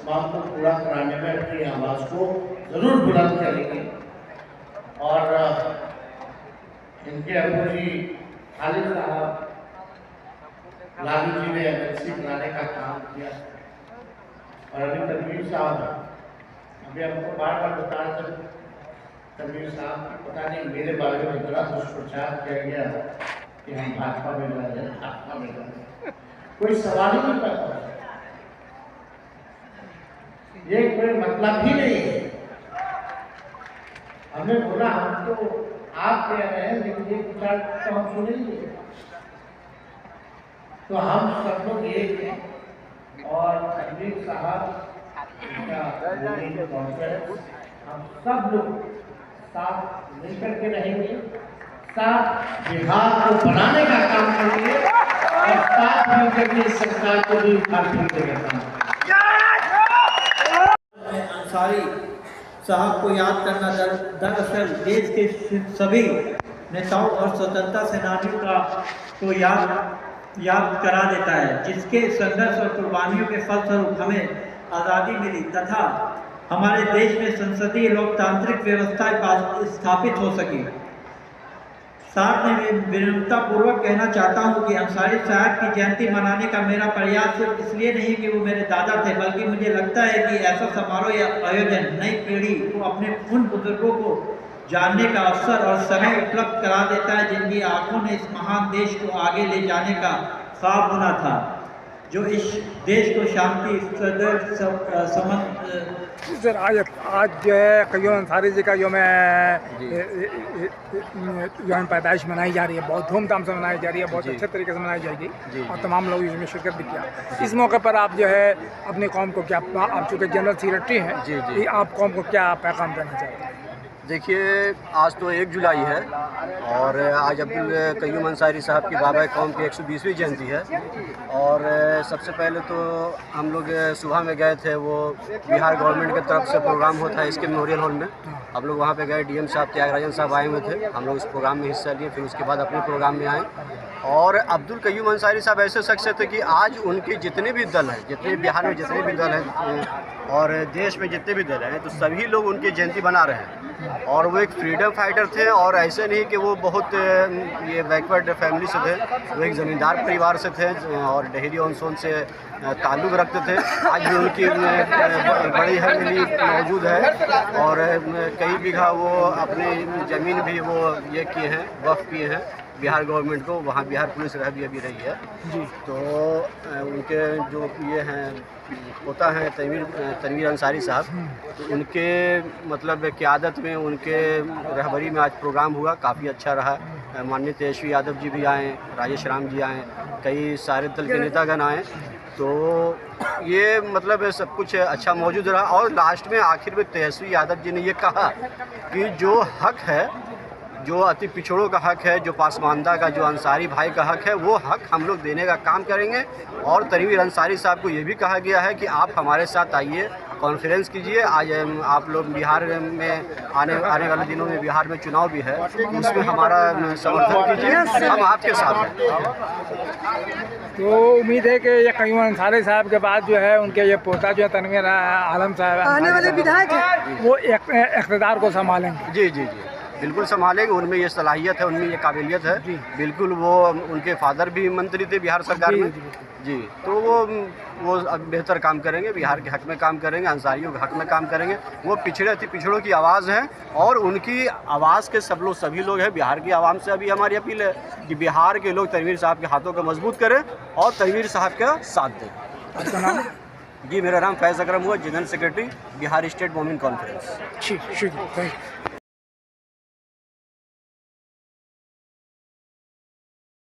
तमाम को पूरा कराने में अपनी आवाज़ को ज़रूर बुलंद करेंगे। और इनके अबू जी खालिद साहब लालू जी ने एमएलसी बनाने का काम किया और अभी तनवीर साहब अभी हमको बार बार बता रहे थे तनवीर साहब की पता नहीं मेरे बारे में इतना दुष्प्रचार किया गया कि हम भाजपा में जा रहे हैं, भाजपा में जा रहे हैं, कोई सवाल ही नहीं पैदा होता, ये कोई मतलब ही नहीं है। हमने बोला हम तो आप कह रहे हैं लेकिन ये विचार तो हम सुनेंगे, तो हम सब लोग एक हैं और तनवीर साहब हम सब लोग साथ मिलकर के रहेंगे, साथ बिहार को बनाने का काम करेंगे और साथ मिलकर के सरकार को भी उखाड़ देगा। अंसारी साहब को याद करना दरअसल देश के सभी नेताओं और स्वतंत्रता सेनानियों का को याद करा देता है, जिसके संघर्ष और कुर्बानियों के फलस्वरूप हमें आज़ादी मिली तथा हमारे देश में संसदीय लोकतांत्रिक व्यवस्था स्थापित हो सकी। साथ में विनम्रतापूर्वक कहना चाहता हूं कि अंसारी साहब की जयंती मनाने का मेरा प्रयास सिर्फ इसलिए नहीं कि वो मेरे दादा थे, बल्कि मुझे लगता है कि ऐसा समारोह या आयोजन नई पीढ़ी को अपने उन बुजुर्गों को जानने का अवसर और समय उपलब्ध करा देता है जिनकी आंखों ने इस महान देश को आगे ले जाने का ख्वाब बुना था, जो इस देश को शांति सर आज जो है कयूम अंसारी जी का यौम पैदाइश मनाई जा रही है, बहुत धूमधाम से मनाई जा रही है, बहुत अच्छे तरीके से मनाई जाएगी और तमाम लोग इसमें शिरकत भी किया। इस मौके पर आप जो है अपनी कौम को क्या, आप चूँकि जनरल सेक्रेटरी हैं, आप कौम को क्या पैगाम देना चाहते हैं? देखिए, आज तो 1 जुलाई है और आज अब्दुल कयूम अंसारी साहब की बाबा कौम की 120वीं जयंती है। और सबसे पहले तो हम लोग सुबह में गए थे, वो बिहार गवर्नमेंट की तरफ से प्रोग्राम होता है इसके मेमोरियल हॉल में, हम लोग वहाँ पे गए। डीएम साहब त्यागराजन साहब आए हुए थे, हम लोग इस प्रोग्राम में हिस्सा लिए, फिर उसके बाद अपने प्रोग्राम में आए। और अब्दुल कयूम अंसारी साहब ऐसे शख्सियत थे कि आज उनके जितने भी दल हैं, जितने बिहार में जितने भी दल हैं और देश में जितने भी दल हैं, तो सभी लोग उनकी जयंती बना रहे हैं। और वो एक फ्रीडम फाइटर थे और ऐसे नहीं कि वो बहुत ये बैकवर्ड फैमिली से थे, वो एक ज़मींदार परिवार से थे और डेहरी ऑन सोन से ताल्लुक़ रखते थे। आज भी उनकी बड़ी हवेली मौजूद है और कई बीघा वो अपनी ज़मीन भी वो ये किए हैं, वक्फ किए हैं बिहार गवर्नमेंट को, वहाँ बिहार पुलिस रह भी अभी रही है जी। तो उनके जो ये हैं पोता हैं तनवीर अंसारी साहब, तो उनके मतलब क़यादत में, उनके रहबरी में आज प्रोग्राम हुआ, काफ़ी अच्छा रहा। माननीय तेजस्वी यादव जी भी आए, राजेश राम जी आए, कई सारे दल के नेतागण आए, तो ये मतलब सब कुछ अच्छा मौजूद रहा। और लास्ट में आखिर में तेजस्वी यादव जी ने ये कहा कि जो हक है, जो अति पिछड़ों का हक है, जो पासमानदा का, जो अंसारी भाई का हक है, वो हक हम लोग देने का काम करेंगे। और तनवीर अंसारी साहब को ये भी कहा गया है कि आप हमारे साथ आइए, कॉन्फ्रेंस कीजिए। आज आप लोग बिहार में आने वाले दिनों में बिहार में चुनाव भी है, उसमें हमारा समर्थन कीजिए, हम आपके साथ हैं। तो उम्मीद है कि ये कयूम अंसारी साहब के बाद जो है उनके ये पोता जो है तनवीर आलम साहब आने वाले विधायक हैं, वो इक़्तिदार को संभालेंगे। जी जी जी, बिल्कुल संभालेंगे, उनमें ये सलाहियत है, उनमें ये काबिलियत है बिल्कुल। वो उनके फादर भी मंत्री थे बिहार सरकार में जी, तो वो अब बेहतर काम करेंगे, बिहार के हक में काम करेंगे, अंसारियों के हक में काम करेंगे। वो पिछड़ों की आवाज़ हैं और उनकी आवाज़ के सभी लोग हैं। बिहार की आवाम से अभी हमारी अपील है कि बिहार के लोग तनवीर साहब के हाथों को मजबूत करें और तनवीर साहब का साथ दें। आपका नाम? जी, मेरा नाम फैज़ अकरम हुआ, जनरल सेक्रेटरी बिहार स्टेट मोमिन कॉन्फ्रेंस। ठीक, शुक्रिया, थैंक यू।